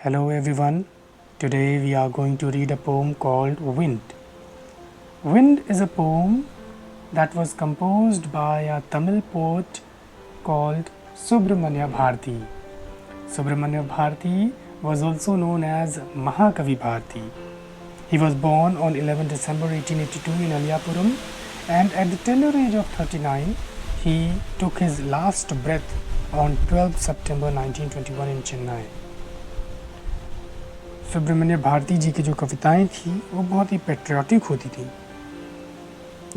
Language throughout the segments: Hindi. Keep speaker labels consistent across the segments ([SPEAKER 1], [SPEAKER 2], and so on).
[SPEAKER 1] Hello everyone. Today we are going to read a poem called Wind. Wind is a poem that was composed by a Tamil poet called Subramanya Bharati. Subramanya Bharati was also known as Mahakavi Bharati. He was born on 11 December 1882 in Aliyapuram, and at the tender age of 39, he took his last breath on 12 September 1921 in Chennai. Subramanya Bharathi जी की जो कविताएं थी वो बहुत ही पेट्रियाटिक होती थी,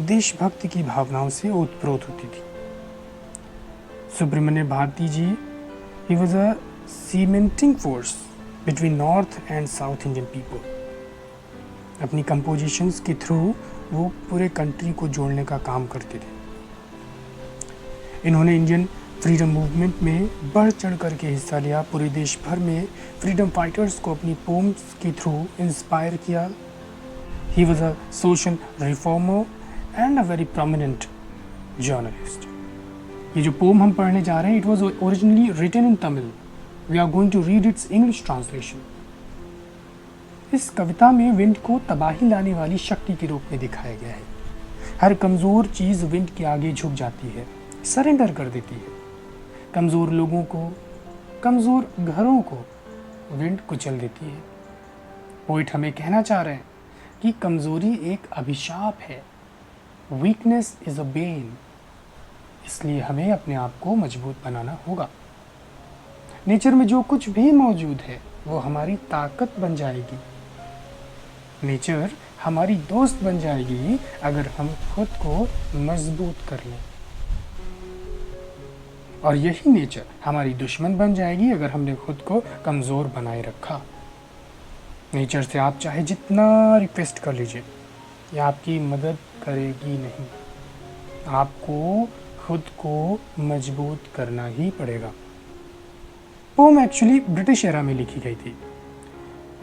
[SPEAKER 1] देशभक्ति की भावनाओं से ओतप्रोत होती थी। Subramania Bharathi ji he was a cementing force between north and south Indian people. अपनी कंपोजिशंस के थ्रू वो पूरे कंट्री को जोड़ने का काम करते थे। इन्होंने इंडियन फ्रीडम मूवमेंट में बढ़ चढ़ करके हिस्सा लिया, पूरे देश भर में फ्रीडम फाइटर्स को अपनी पोम्स के थ्रू इंस्पायर किया। He was a social reformer and a very prominent journalist. ये जो पोम हम पढ़ने जा रहे हैं, it was originally written in Tamil. We are going to read its English translation. इस कविता में विंड को तबाही लाने वाली शक्ति के रूप में दिखाया गया है। हर कमज़ोर चीज़ विंड के आगे झुक जाती है, सरेंडर कर देती है। कमज़ोर लोगों को, कमज़ोर घरों को विंड कुचल देती है। पोइट हमें कहना चाह रहे हैं कि कमज़ोरी एक अभिशाप है, वीकनेस इज़ अ बेन। इसलिए हमें अपने आप को मजबूत बनाना होगा। नेचर में जो कुछ भी मौजूद है वो हमारी ताकत बन जाएगी। नेचर हमारी दोस्त बन जाएगी अगर हम खुद को मजबूत कर लें, और यही नेचर हमारी दुश्मन बन जाएगी अगर हमने खुद को कमज़ोर बनाए रखा। नेचर से आप चाहे जितना रिक्वेस्ट कर लीजिए, ये आपकी मदद करेगी नहीं। आपको खुद को मजबूत करना ही पड़ेगा। पोम एक्चुअली ब्रिटिश एरा में लिखी गई थी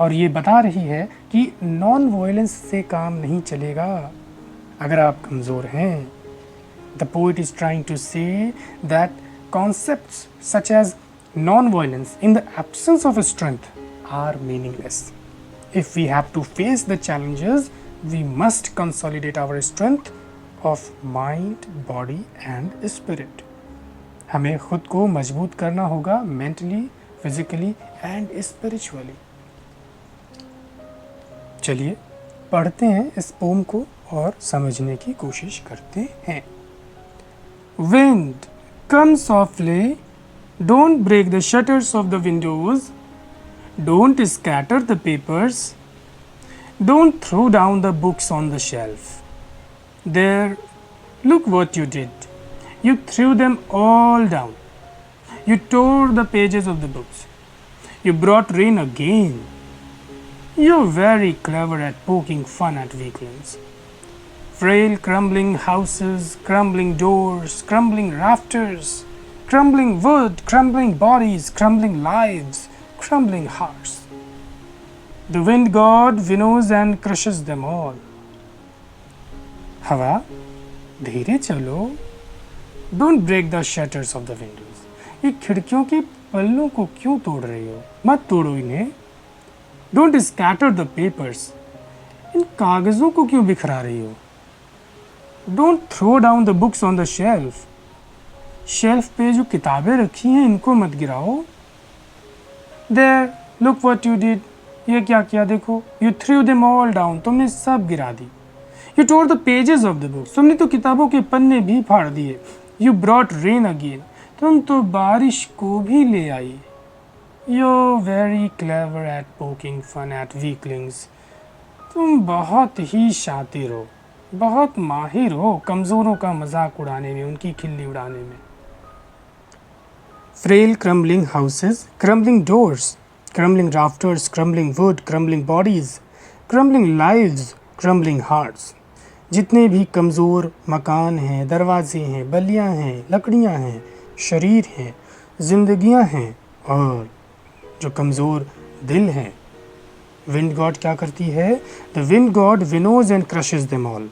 [SPEAKER 1] और ये बता रही है कि नॉन वायलेंस से काम नहीं चलेगा अगर आप कमज़ोर हैं। The poet is trying to say that concepts such as non-violence in the absence of strength are meaningless. If we have to face the challenges, we must consolidate our strength of mind, body and spirit. हमें खुद को मजबूत करना होगा mentally, physically and spiritually. चलिए पढ़ते हैं इस पोम को और समझने की कोशिश करते हैं। Wind, come softly, don't break the shutters of the windows, don't scatter the papers, don't throw down the books on the shelf. There, look what you did. You threw them all down. You tore the pages of the books. You brought rain again. You're very clever at poking fun at weaklings. Frail, crumbling houses, crumbling doors, crumbling rafters, crumbling wood, crumbling bodies, crumbling lives, crumbling hearts. The wind god winnows and crushes them all. हवा, धीरे चलो. Don't break the shutters of the windows. ये खिड़कियों के पल्लों को क्यों तोड़ रही हो? मत तोड़ो इन्हें. Don't scatter the papers. इन कागज़ों को क्यों बिखरा रही हो? Don't throw down the books on the shelf. Shelf पे जो किताबें रखी हैं इनको मत गिराओ। There, look what you did. ये क्या किया देखो। You threw them all down. तुमने सब गिरा दी। You tore the pages of the books. तुमने तो किताबों के पन्ने भी फाड़ दिए। You brought rain again. तुम तो बारिश को भी ले आई। You're very clever at poking fun at weaklings. तुम बहुत ही शातिर हो, बहुत माहिर हो कमज़ोरों का मजाक उड़ाने में, उनकी खिल्ली उड़ाने में। Frail, crumbling houses, crumbling doors, crumbling rafters, crumbling wood, crumbling bodies, crumbling lives, crumbling hearts. जितने भी कमज़ोर मकान हैं, दरवाजे हैं, बल्लियाँ हैं, लकड़ियाँ हैं, शरीर हैं, ज़िंदगियाँ हैं और जो कमज़ोर दिल हैं, विंड गॉड क्या करती है? The wind god winnows and crushes them all.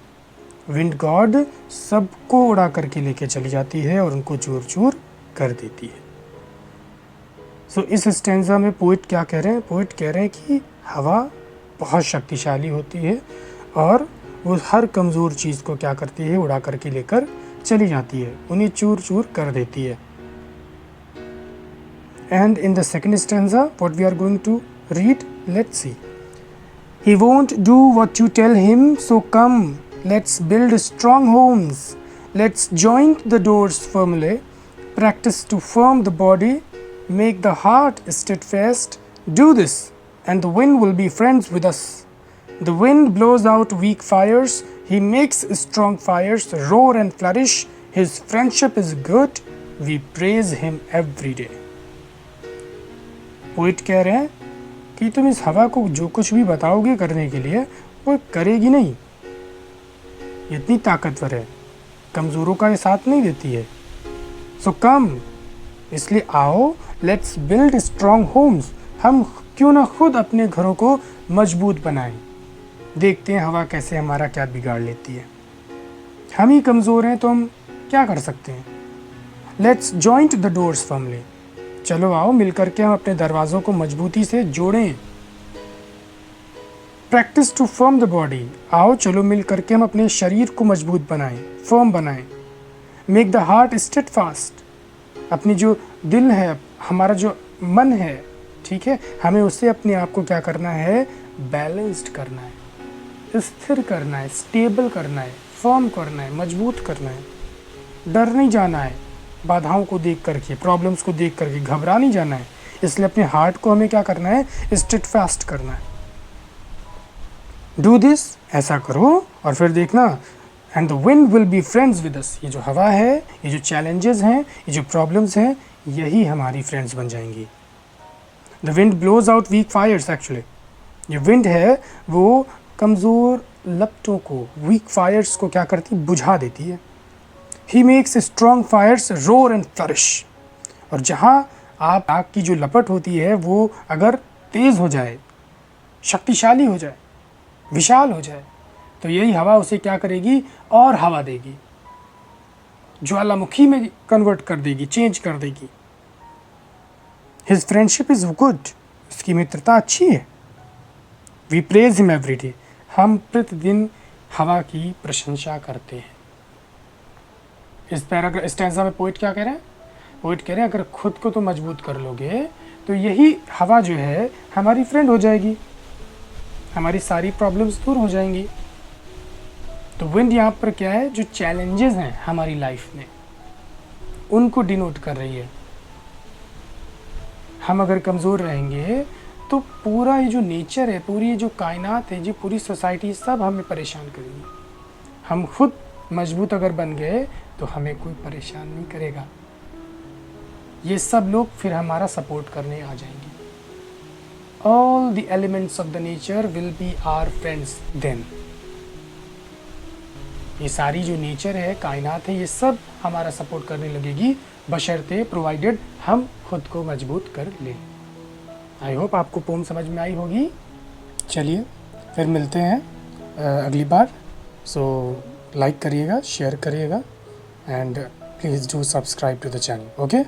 [SPEAKER 1] Wind god सबको उड़ा करके लेके चली जाती है और उनको चूर चूर कर देती है। सो इस स्टेंजा में पोइट क्या कह रहे हैं? पोइट कह रहे हैं कि हवा बहुत शक्तिशाली होती है और वो हर कमज़ोर चीज़ को क्या करती है? उड़ा करके लेकर चली जाती है, उन्हें चूर चूर कर देती है। And in the second stanza what we are going to read, let's see. He won't do what you tell him, so come, let's build strong homes. Let's joint the doors firmly, practice to firm the body, make the heart steadfast. Do this, and the wind will be friends with us. The wind blows out weak fires, he makes strong fires roar and flourish. His friendship is good, we praise him every day. Poet कह रहे हैं कि तुम इस हवा को जो कुछ भी बताओगे करने के लिए वो करेगी नहीं, इतनी ताकतवर है, कमज़ोरों का ये साथ नहीं देती है। सो कम, इसलिए आओ, लेट्स बिल्ड स्ट्रॉन्ग होम्स, हम क्यों ना खुद अपने घरों को मजबूत बनाएं। देखते हैं हवा कैसे हमारा क्या बिगाड़ लेती है। हम ही कमज़ोर हैं तो हम क्या कर सकते हैं। Let's joint the doors firmly, चलो आओ मिलकर के हम अपने दरवाज़ों को मजबूती से जोड़ें। Practice to firm the body, आओ चलो मिल करके हम अपने शरीर को मजबूत बनाएं, फर्म बनाएं। Make the heart steadfast, अपनी जो दिल है, हमारा जो मन है, ठीक है, हमें उससे अपने आप को क्या करना है? बैलेंस्ड करना है, स्थिर करना है, स्टेबल करना है, फर्म करना है, मजबूत करना है। डर नहीं जाना है, बाधाओं को देख करके, प्रॉब्लम्स को देख करके घबरा नहीं जाना है। इसलिए अपने हार्ट को हमें क्या करना है? स्टेड फास्ट करना है। डू दिस, ऐसा करो और फिर देखना, and the wind will be friends with us, ये जो हवा है, ये जो चैलेंजेस हैं, ये जो प्रॉब्लम्स हैं, यही हमारी फ्रेंड्स बन जाएंगी। The wind blows out weak fires, actually ये विंड है वो कमज़ोर लपटों को, वीक फायर्स को क्या करती? बुझा देती है। He makes strong fires roar and flourish, और जहाँ आप आग की जो लपट होती है वो अगर तेज़ हो जाए, शक्तिशाली हो जाए, विशाल हो जाए, तो यही हवा उसे क्या करेगी? और हवा देगी, ज्वालामुखी में कन्वर्ट कर देगी, चेंज कर देगी। His friendship is good, उसकी मित्रता अच्छी है। We praise him every day, हम प्रतिदिन हवा की प्रशंसा करते हैं। इस पैराग्राफ स्टैंजा में पोइट क्या कह रहे हैं? पोइट कह रहे हैं अगर खुद को तो मजबूत कर लोगे तो यही हवा जो है हमारी फ्रेंड हो जाएगी, हमारी सारी प्रॉब्लम्स दूर हो जाएंगी। तो विंड यहाँ पर क्या है? जो चैलेंजेस हैं हमारी लाइफ में उनको डिनोट कर रही है। हम अगर कमज़ोर रहेंगे तो पूरा ये जो नेचर है, पूरी ये जो कायनात है, जो पूरी सोसाइटी, सब हमें परेशान करेगी। हम खुद मजबूत अगर बन गए तो हमें कोई परेशान नहीं करेगा, ये सब लोग फिर हमारा सपोर्ट करने आ जाएंगे। All the elements of the nature will be our friends then, ये सारी जो नेचर है, कायनात है, ये सब हमारा सपोर्ट करने लगेगी, बशर्ते प्रोवाइडेड हम खुद को मजबूत कर लें। आई होप आपको पोम समझ में आई होगी। चलिए फिर मिलते हैं अगली बार। सो लाइक करिएगा, शेयर करिएगा, and please do subscribe to the channel. Okay.